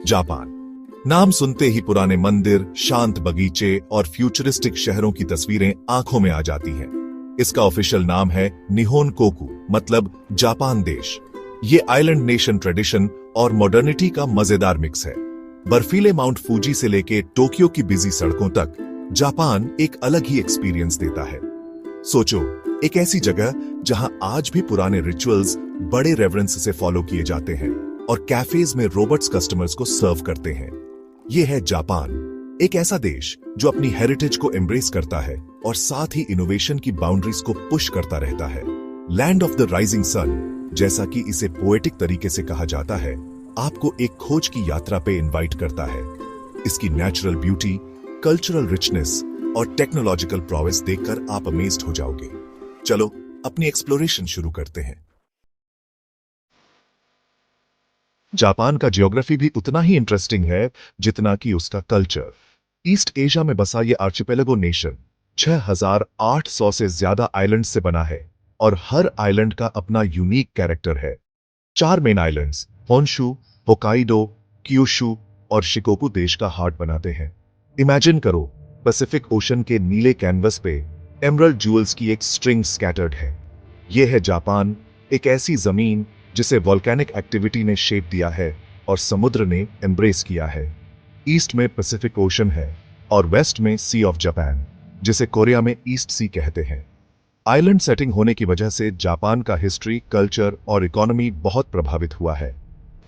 Japan. नाम सुनते ही पुराने मंदिर, शांत बगीचे और फ्यूचरिस्टिक शहरों की तस्वीरें आंखों में आ जाती हैं। इसका ऑफिशियल नाम है निहोन कोकू, मतलब जापान देश। ये आइलैंड नेशन ट्रेडिशन और मॉडर्निटी का मजेदार मिक्स है। बर्फीले माउंट फूजी से लेके टोक्यो की बिजी सड़कों तक जापान एक अलग ही एक्सपीरियंस देता है। सोचो, एक ऐसी जगह जहां आज भी पुराने रिचुअल्स बड़े रेवरेंस से फॉलो किए जाते हैं और कैफेज में रोबोट्स कस्टमर्स को सर्व करते हैं। यह है जापान, एक ऐसा देश जो अपनी हेरिटेज को एम्ब्रेस करता है और साथ ही इनोवेशन की बाउंड्रीज को पुश करता रहता है। Land of the rising sun, जैसा कि इसे पोएटिक तरीके से कहा जाता है, आपको एक खोज की यात्रा पे इनवाइट करता है। इसकी नेचुरल ब्यूटी, कल्चरल रिचनेस और टेक्नोलॉजिकल प्रोवेस देखकर आप अमेज्ड हो जाओगे। चलो अपनी एक्सप्लोरेशन शुरू करते हैं। जापान का ज्योग्राफी भी उतना ही इंटरेस्टिंग है जितना कि उसका कल्चर। ईस्ट एशिया में बसा ये आर्चिपेलागो नेशन 6,800 से ज्यादा आइलैंड से बना है और हर आइलैंड का अपना यूनिक कैरेक्टर है। 4 main islands Honshu, Hokkaido, Kyushu और शिकोकू देश का हार्ट बनाते हैं। इमेजिन करो, पैसिफिक ओशन के नीले कैनवस पे एमरल्ड जूल्स की एक स्ट्रिंग स्कैटर्ड है। यह है जापान, एक ऐसी जमीन जिसे वॉल्केनिक एक्टिविटी ने शेप दिया है और समुद्र ने एम्ब्रेस किया है। ईस्ट में पैसिफिक ओशन है और वेस्ट में सी ऑफ जापान, जिसे कोरिया में ईस्ट सी कहते हैं। आइलैंड सेटिंग होने की वजह से जापान का हिस्ट्री, कल्चर और इकोनॉमी बहुत प्रभावित हुआ है।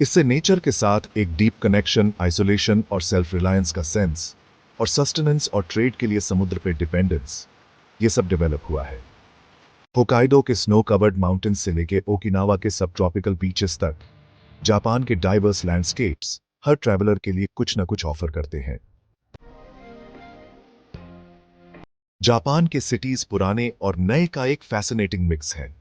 इससे नेचर के साथ एक डीप कनेक्शन, आइसोलेशन और सेल्फ रिलायंस का सेंस, और सस्टेनेंस और ट्रेड के लिए समुद्र पे डिपेंडेंस, ये सब डेवलप हुआ है। होकाइडो के स्नो कवर्ड माउंटेन्स से लेके ओकिनावा के सब ट्रॉपिकल बीचेस तक जापान के डाइवर्स लैंडस्केप्स हर ट्रैवलर के लिए कुछ न कुछ ऑफर करते हैं। जापान के सिटीज पुराने और नए का एक फैसिनेटिंग मिक्स है।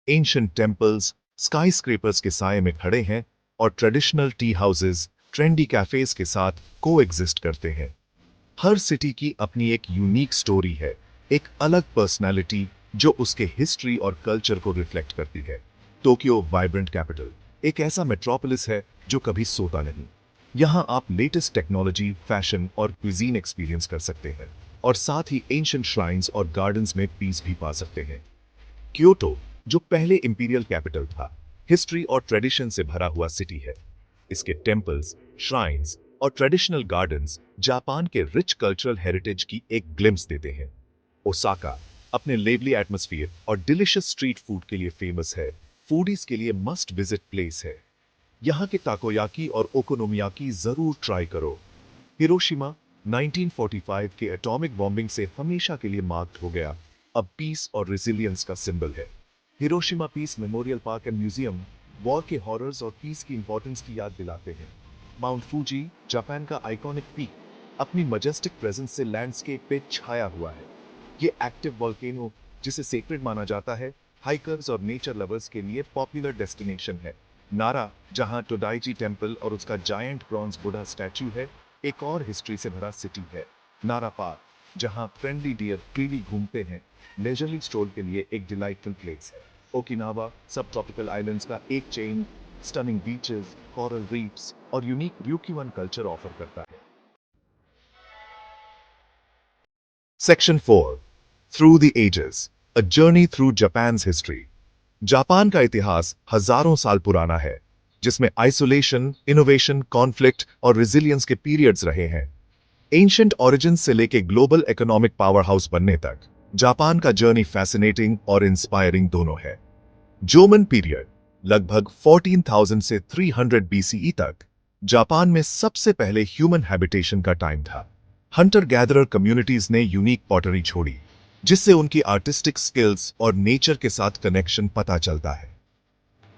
एंशिएंट टेम्पल्स स्काई स्क्रेपर्स के साए में खड़े हैं और traditional T houses trendy cafes के साथ को एग्जिस्ट करते हैं। हर सिटी की अपनी एक यूनिक स्टोरी है, एक अलग पर्सनालिटी जो उसके हिस्ट्री और कल्चर को रिफ्लेक्ट करती है। टोक्यो वाइब्रेंट कैपिटल, एक ऐसा मेट्रोपोलिस है जो कभी सोता नहीं। यहाँ आप लेटेस्ट टेक्नोलॉजी, फैशन और क्विजीन एक्सपीरियंस कर सकते हैं और साथ ही एंशिएंट श्राइन्स और गार्डन्स में पीस भी पा सकते हैं। क्योटो, जो पहले इंपीरियल कैपिटल था, हिस्ट्री और ट्रेडिशन से भरा हुआ सिटी है। इसके टेम्पल्स, श्राइन्स और ट्रेडिशनल गार्डन्स जापान के रिच कल्चरल हेरिटेज की एक ग्लिम्स देते हैं। ओसाका अपने लेवली एटमॉस्फेयर और डिलिशियस स्ट्रीट फूड के लिए फेमस है। फूडीज के लिए मस्ट विजिट प्लेस है। यहाँ के ताकोयाकी और ओकोनोमियाकी जरूर ट्राई करो। हिरोशिमा 1945 के एटॉमिक बॉम्बिंग से हमेशा के लिए मार्क्ड हो गया, अब पीस और रेजिलियंस का सिंबल है। Hiroshima peace memorial park and museum war के हॉरर्स और पीस की इंपॉर्टेंस की याद दिलाते हैं। माउंट फूजी, जापान का आइकॉनिक पीक, अपनी मजेस्टिक प्रेजेंस से लैंडस्केप पे छाया हुआ है। ये एक्टिव वोल्केनो, जिसे सेक्रेड माना जाता है, हाइकर्स और नेचर लवर्स के लिए पॉपुलर डेस्टिनेशन है। नारा, जहां टोडाइजी टेम्पल और उसका जायंट ब्रॉन्ज बुद्धा स्टैच्यू है, एक और हिस्ट्री से भरा सिटी है। नारा पार्क, जहां फ्रेंडली डियर फ्रीली घूमते हैं, लेजरली स्ट्रोल के लिए एक डिलाइटफुल प्लेस है। ओकिनावा सब ट्रॉपिकल आइलैंड्स का एक chain stunning beaches, coral reefs और यूनिक ryukyuan कल्चर ऑफर करता है। Section 4, through the ages, a journey through Japan's history. Japan का इतिहास हजारों साल पुराना है, जिसमें आइसोलेशन, इनोवेशन, कॉन्फ्लिक्ट और रेजिलियंस के पीरियड्स रहे हैं। एंशिएंट ओरिजिन से लेके ग्लोबल इकोनॉमिक पावर हाउस बनने तक जापान का जर्नी फैसिनेटिंग और इंस्पायरिंग दोनों है। जोमन पीरियड, लगभग 14,000 से 300 बीसीई तक जापान में सबसे पहले ह्यूमन हैबिटेशन का टाइम था। हंटर गैदरर कम्युनिटीज ने यूनिक पॉटरी छोड़ी, जिससे उनकी आर्टिस्टिक स्किल्स और नेचर के साथ कनेक्शन पता चलता है।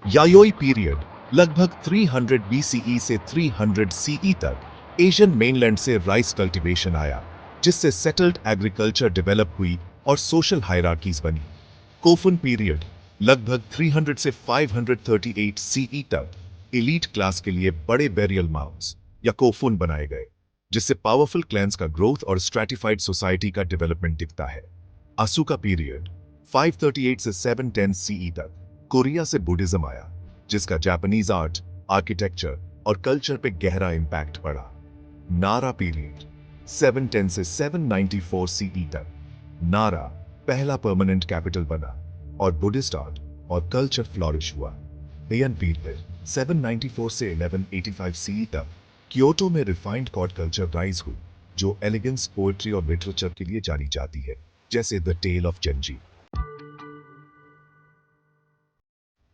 यायोई पीरियड, लगभग 300 बीसीई से 300 सीई तक एशियन मेनलैंड से राइस कल्टीवेशन आया, जिससे सेटल्ड एग्रीकल्चर डेवलप हुई और सोशल हायरार्कीज बनी। कोफुन पीरियड, लगभग 300 से 538 सीई तक एलीट क्लास के लिए बड़े बेरियल माउंट्स या कोफुन बनाए गए, जिससे पावरफुल क्लैंस का ग्रोथ और स्ट्रैटिफाइड सोसाइटी का डेवलपमेंट दिखता है। असुका पीरियड, 538 से 710 सीई तक कोरिया से बुद्धिज्म आया, जिसका जापानीज आर्ट, आर्किटेक्चर और कल्चर पे गहरा इंपैक्ट पड़ा। नारा पीरियड 710 से 794 सीई तक नारा पहला परमानेंट कैपिटल बना और बुद्धिस्ट आर्ट और कल्चर फ्लॉरिश हुआ। हेयन पीरियड 794 से 1185 सीई तक क्योटो में रिफाइंड कॉर्ड कल्चर राइज हुई, जो एलिगेंस, पोएट्री और लिटरेचर के लिए जानी जाती है, जैसे the tale of Genji.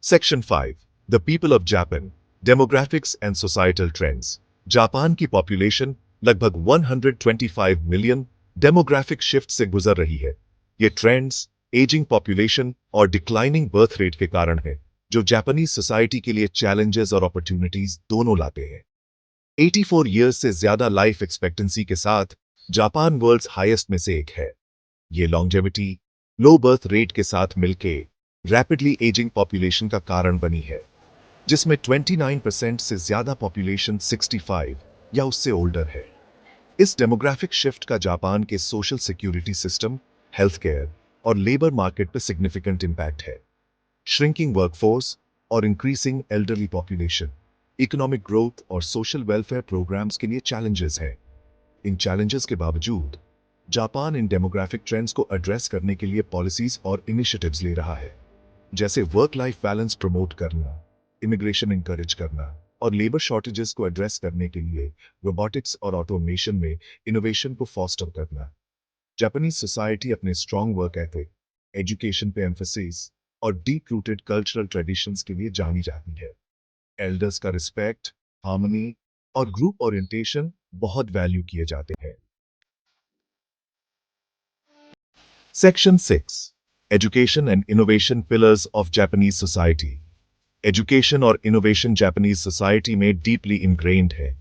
Section 5 the people of Japan, demographics and societal trends. Japan की पॉपुलेशन लगभग 125 मिलियन डेमोग्राफिक शिफ्ट से गुजर रही है। ये ट्रेंड्स एजिंग पॉपुलेशन और डिक्लाइनिंग बर्थ रेट के कारण है, जो जापानीज सोसाइटी के लिए चैलेंजेस और अपॉर्चुनिटीज दोनों लाते हैं। 84 ईयर्स से ज्यादा लाइफ एक्सपेक्टेंसी के साथ जापान वर्ल्ड्स हाईएस्ट में से एक है। ये लॉन्जेविटी, लो बर्थ रेट के साथ मिलके रैपिडली एजिंग पॉपुलेशन का कारण बनी है, जिसमें 29% से ज्यादा पॉपुलेशन 65 या उससे ओल्डर है। इस डेमोग्राफिक शिफ्ट का जापान के social security system, health care और लेबर मार्केट पर सिग्निफिकेंट इंपैक्ट है। श्रिंकिंग वर्कफोर्स और increasing elderly population economic growth और सोशल वेलफेयर प्रोग्राम्स के लिए चैलेंजेस हैं। इन चैलेंजेस के बावजूद जापान इन डेमोग्राफिक ट्रेंड्स को एड्रेस करने के लिए पॉलिसीज और इनिशिएटिव्स ले रहा है, जैसे वर्क लाइफ बैलेंस प्रमोट करना, इमिग्रेशन इंकरेज करना और लेबर शॉर्टेजेस को एड्रेस करने के लिए रोबोटिक्स और ऑटोमेशन में इनोवेशन को फॉस्टर करना। जापानीज सोसाइटी अपने स्ट्रॉन्ग वर्क एथिक, एजुकेशन पे एम्फेसिस और डीप रूटेड कल्चरल ट्रेडिशंस के लिए जानी जाती है। एल्डर्स का रिस्पेक्ट, हार्मनी और ग्रुप ओरिएंटेशन बहुत वैल्यू किए जाते हैं। Section 6 education and innovation pillars of Japanese society. Education और इनोवेशन जापानीज सोसाइटी में डीपली इनग्रेन्ड है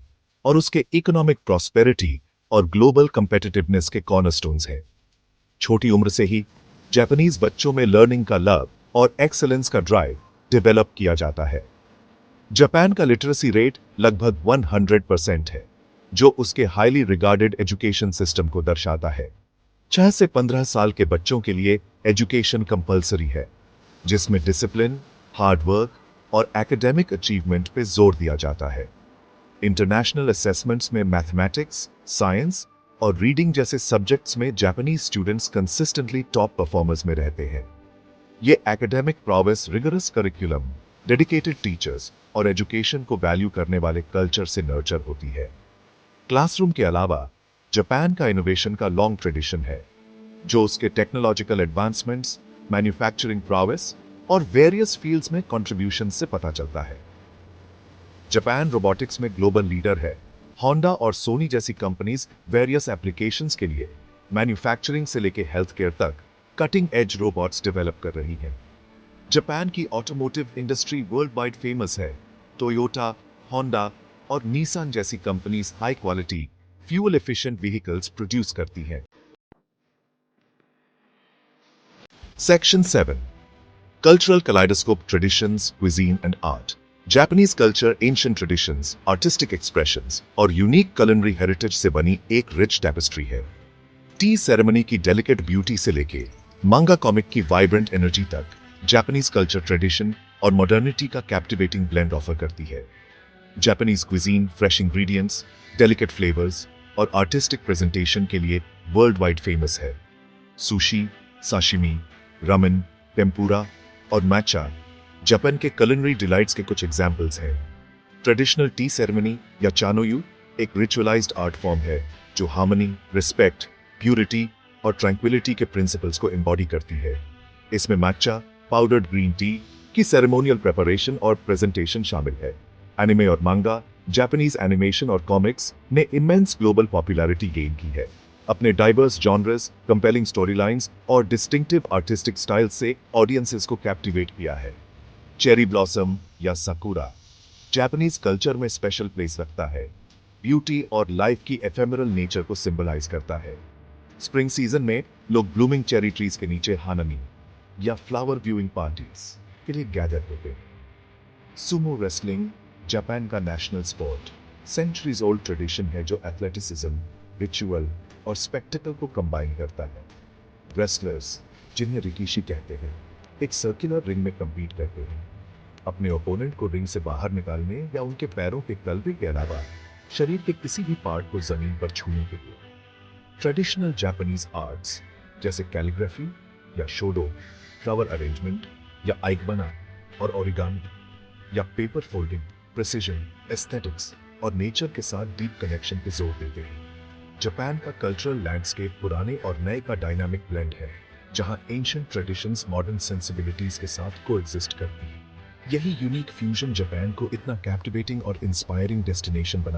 और उसके इकोनॉमिक प्रॉस्पेरिटी और ग्लोबल कंपेटिटिवनेस के कॉर्नरस्टोन्स हैं। छोटी उम्र से ही जापानीज बच्चों में लर्निंग का लव और एक्सेलेंस का ड्राइव डेवलप किया जाता है। जापान का लिटरेसी रेट लगभग 100% है, जो उसके हाईली रिगार्डेड एजुकेशन सिस्टम को दर्शाता है। 6 से 15 साल के बच्चों के लिए एजुकेशन कंपलसरी है, जिसमें डिसिप्लिन, हार्ड वर्क और एकेडमिक अचीवमेंट पे जोर दिया जाता है। इंटरनेशनल असेसमेंट्स में मैथमेटिक्स, साइंस और रीडिंग जैसे सब्जेक्ट्स में Japanese students consistently top performers में रहते हैं। ये academic progress, rigorous curriculum, dedicated teachers और एजुकेशन को वैल्यू करने वाले कल्चर से नर्चर होती है। क्लासरूम के अलावा जापान का इनोवेशन का लॉन्ग ट्रेडिशन है, जो उसके टेक्नोलॉजिकल एडवांसमेंट्स, मैन्युफैक्चरिंग प्रोग्रेस और वेरियस फील्ड्स में कंट्रीब्यूशन से पता चलता है। जापान रोबोटिक्स में ग्लोबल लीडर है। होंडा और सोनी जैसी कंपनीज वेरियस एप्लीकेशंस के लिए मैन्युफैक्चरिंग से लेकर हेल्थ केयर तक कटिंग एज रोबोट्स डेवलप कर रही हैं। जापान की automotive industry world wide famous है। टोयोटा, होंडा और निसान जैसी companies high quality, fuel efficient vehicles produce करती हैं। Section 7 Cultural kaleidoscope traditions, cuisine and art. Japanese culture, ancient traditions, artistic expressions और unique culinary heritage से बनी एक rich tapestry है। टी सेरेमनी की डेलिकेट ब्यूटी से लेके मांगा कॉमिक की वाइब्रेंट एनर्जी तक जापानीज कल्चर ट्रेडिशन और मॉडर्निटी का कैप्टिवेटिंग ब्लेंड ऑफर करती है। Japanese cuisine fresh ingredients, delicate flavours और आर्टिस्टिक प्रेजेंटेशन के लिए वर्ल्ड वाइड फेमस है। सुशी, साशिमी, रामेन, टेम्पुरा और मैचा जापान के culinary डिलाइट्स के कुछ एग्जाम्पल्स हैं। ट्रेडिशनल टी सेरेमनी या चानोयू एक रिचुअलाइज्ड आर्ट फॉर्म है, जो हार्मनी, रिस्पेक्ट, प्यूरिटी और ट्रैंक्विलिटी के प्रिंसिपल्स को एम्बॉडी करती है। इसमें मैचा पाउडर्ड ग्रीन टी की सेरेमोनियल प्रेपरेशन और प्रेजेंटेशन शामिल है। एनिमे और मांगा, जापानीज एनिमेशन और कॉमिक्स ने इमेंस ग्लोबल पॉपुलैरिटी गेन की है। अपने diverse genres, compelling story lines और डिस्टिंक्टिव आर्टिस्टिक स्टाइल से ऑडियंसेस को कैप्टिवेट किया है। चेरी ब्लॉसम या साकुरा जापानीज कल्चर में स्पेशल प्लेस रखता है। ब्यूटी और लाइफ की एफेमरल नेचर को सिंबलाइज करता है। स्प्रिंग सीजन में लोग ब्लूमिंग चेरी ट्रीज के नीचे हानामी या फ्लावर व्यूइंग पार्टीज के लिए गैदर होते हैं। सुमो रेसलिंग जापान का national sport centuries old tradition है, जो एथलेटिसिज्म, रिचुअल और स्पेक्टेकल को कंबाइन करता है। रेसलर्स, जिन्हें रिकीशी कहते हैं, एक सर्कुलर रिंग में कम्पीट करते हैं। अपने ओपोनेंट को रिंग से बाहर निकालने या उनके पैरों के तलवे के अलावा शरीर के किसी भी पार्ट को जमीन पर छूने के लिए। ट्रेडिशनल जापानीज आर्ट्स जैसे कैलीग्राफी या शोडो, फ्लावर अरेंजमेंट या आइकबना और ओरिगामी या पेपर फोल्डिंग प्रिसिजन, एस्थेटिक्स और नेचर के साथ डीप कनेक्शन पे जोर देते हैं। जापान का कल्चरल लैंडस्केप पुराने और नए का डायनामिक ब्लेंड है, जहां एंशिएंट ट्रेडिशंस मॉडर्न सेंसिबिलिटीज के साथ कोएग्जिस्ट करती हैं। यही यूनिक फ्यूजन जापान को इतना कैप्टिवेटिंग और इंस्पायरिंग डेस्टिनेशन बना